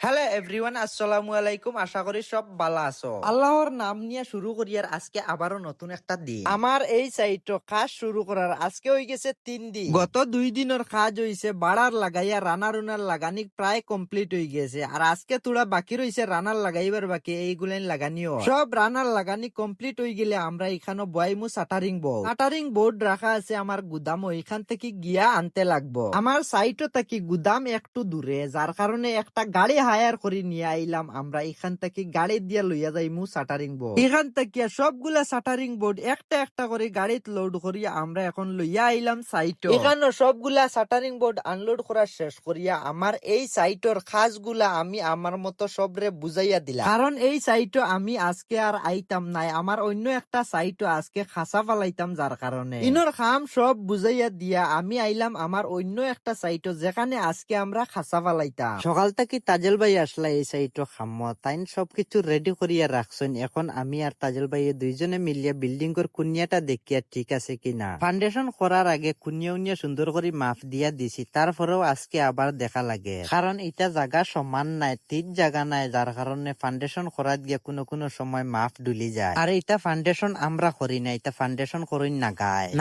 Hello everyone, আসসালামু আলাইকুম। আশা করি সব ভালো আছো। আল্লাহর নাম নিয়ে শুরু করি আর আজকে আবারও নতুন একটা দিন। আমার এই সাইটও কাজ শুরু করার আজকে হয়ে গেছে 3 দিন। গত 2 দিনের কাজ হইছে বাড়ার লাগাইয়া রানার উনার লাগানি প্রায় কমপ্লিট হয়ে গেছে। আর আজকে তোরা বাকি রয়েছে রানার লাগাইবার বাকি এইগুলেন লাগানিও। সব রানার লাগানি কমপ্লিট হয়ে গেলে আমরা এখানে বয়াইমু শাটারিং বোর্ড রাখা আছে আমার গুদাম, ওইখান থেকে গিয়া আনতে লাগবো। আমার সাইটও থাকি গুদাম একটু দূরে, যার কারণে একটা গাড়ি হায়ার করে নিয়ে আইলাম। আমরা এখান থেকে গাড়ি দিয়া লইয়া যাইমু শাটারিং বোর্ড। এখান থেকে সবগুলা শাটারিং বোর্ড একটা একটা করে গাড়িতে লোড করিয়া আমরা এখন লইয়া আইলাম সাইটও। এখানে সবগুলা শাটারিং বোর্ড আনলোড করা শেষ করিয়া আমার এই সাইটর খাসগুলা আমি আমার মতো সবরে বুঝাইয়া দিলাম, কারণ এই সাইটও আমি আজকে আর আইতাম নাই। আমার অন্য একটা সাইটও আজকে খাসা ফালাইতাম, যার কারণে ইনোর খাম সব বুঝাইয়া দিয়া আমি আইলাম আমার অন্য একটা সাইটও, যেখানে আজকে আমরা খাসা ফালাইতাম। সকাল থেকে তাজেল ভাই আসলা এই সাইটও খাম্ম তাইন সবকিছু রেডি করিয়া রাখছেন। এখন আমি আর তাজেল ভাই দুইজনে মিলিয়া বিল্ডিং এর কুনিয়াটা দেখিয়া ঠিক আছে কিনা। ফাউন্ডেশন করার আগে কুনিয়া উনিয়া সুন্দর করে মাপ দিয়া দিছি, তারপরেও আজকে আবার দেখা লাগে, কারণ এটা জায়গা সমান নাই, ঠিক জায়গা নাই, যার কারণে ফাউন্ডেশন করার গিয়া কোনো কোনো সময় মাপ ডুলি যায়। আর এটা ফাউন্ডেশন আমরা করি না, এটা ফাউন্ডেশন করি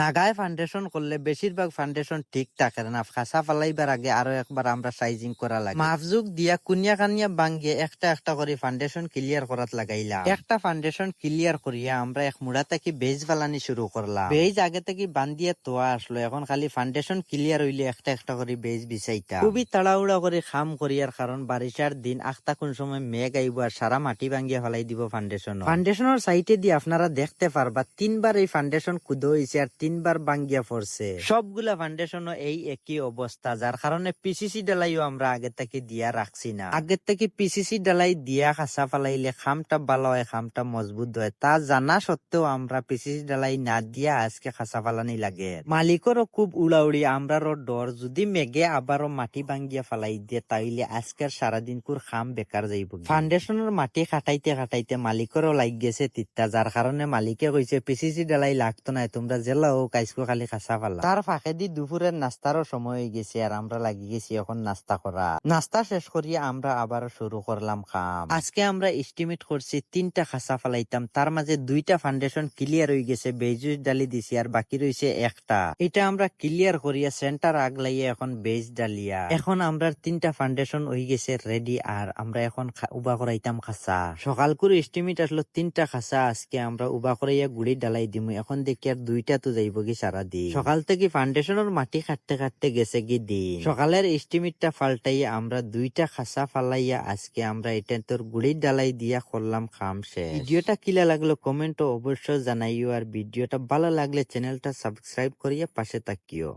নাগায় ফাউন্ডেশন করলে বেশিরভাগ ফাউন্ডেশন ঠিক থাকে না। খাসা ফালাইবার আগে আরো একবার আমরা সাইজিং করা লাগে। মাপজুক দিয়া কুনিয়া কানিয়া বাঙ্গিয়ে একটা একটা করে ফাউন্ডেশন ক্লিয়ার করাত লাগাইলাম। একটা ফাউন্ডেশন ক্লিয়ার করিয়া আমরা এক মুড়া থেকে বেজ বালানি শুরু করলাম। বেজ আগে থেকে বান্ধিয়া তোয়া আসলো, এখন খালি ফাউন্ডেশন ক্লিয়ার হইলে একটা একটা করে বেজ বিছাইতা। খুবই তাড়াহুড়া করে খাম করিয়ার কারণ বারিশার দিন আখতা কোন সময় মেঘ আইব আর সারা মাটি ভাঙ্গিয়া ফেলাই দিব ফাউন্ডেশনের সাইটে দিয়ে আপনারা দেখতে পারবা 3বার এই ফাউন্ডেশন কুদো হয়েছে আর 3বার ভাঙ্গিয়া পড়ছে। সবগুলা ফাউন্ডেশনও এই একই অবস্থা, যার কারণে পিসিসি ডালাইও আমরা আগে থেকে দিয়া রাখছি না। আগের থেকে পিসিসি ডালাই দিয়া খাসা ফালাইলে খামটা ভালো হয়, খামটা মজবুত হয়, তা জানা সত্ত্বেও আমরা পিসিসি ডালাই না দিয়া আজকে খাসা ফালানি লাগে। মালিকেরও খুব উড়াউড়ি, আমরারও ডর যদি মেঘে আবারও মাটি ভাঙ্গিয়া ফালাই দিয়ে তাইলে আজকের সারাদিন কুর খাম বেকার যাইব। ফাউন্ডেশনের মাটি খাটাইতে খাটাইতে মালিকেরও লাগ গেছে তিত্তা, যার কারণে মালিকে কইছে পিসিসি ডালাই লাগতো না, তোমরা জেলাও কাইসকো খালি খাসা ফালা। তার ফাঁকে দি দুপুরের নাস্তারও সময় হয়ে গেছে আর আমরা লাগি গেছি এখন নাস্তা করা। নাস্তা শেষ করিয়া আমরা আবার শুরু করলাম খাম। আজকে আমরা এস্টিমেট করছি 3টা খাসা ফালাইতাম, তার মাঝে 2টা ফাউন্ডেশন ক্লিয়ার হয়ে গেছে, বেজুস ডালি দিছি আর বাকি রয়েছে একটা। এটা আমরা ক্লিয়ার করিয়া সেন্টার আগলাইয়া এখন বেজ ডালিয়া এখন আমরা 3টা ফাউন্ডেশন হয়ে গেছে রেডি। আর আমরা এখন উবা করাইতাম খাসা। সকাল করে এস্টিমেট আসলো 3টা খাসা আজকে আমরা উবা করাইয়া গুড়ি ডালাই দিমু। এখন দেখি আর 2টা তো যাইব কি সারা দিন। সকাল থেকে ফাউন্ডেশনের মাটি কাটতে কাটতে গেছে কি দিন। সকালের এস্টিমেটটা ফাল্টাইয়া আমরা 2টা খাসা ফালাইয়া আজকে আমরা এটা তোর গুড়ি ডালাই দিয়া করলাম খাম শেষ। ভিডিওটা কিলা লাগলো কমেন্ট অবশ্যই জানাইও, আর ভিডিওটা ভালো লাগলে চ্যানেলটা সাবস্ক্রাইব করিয়া পাশে থাকিও।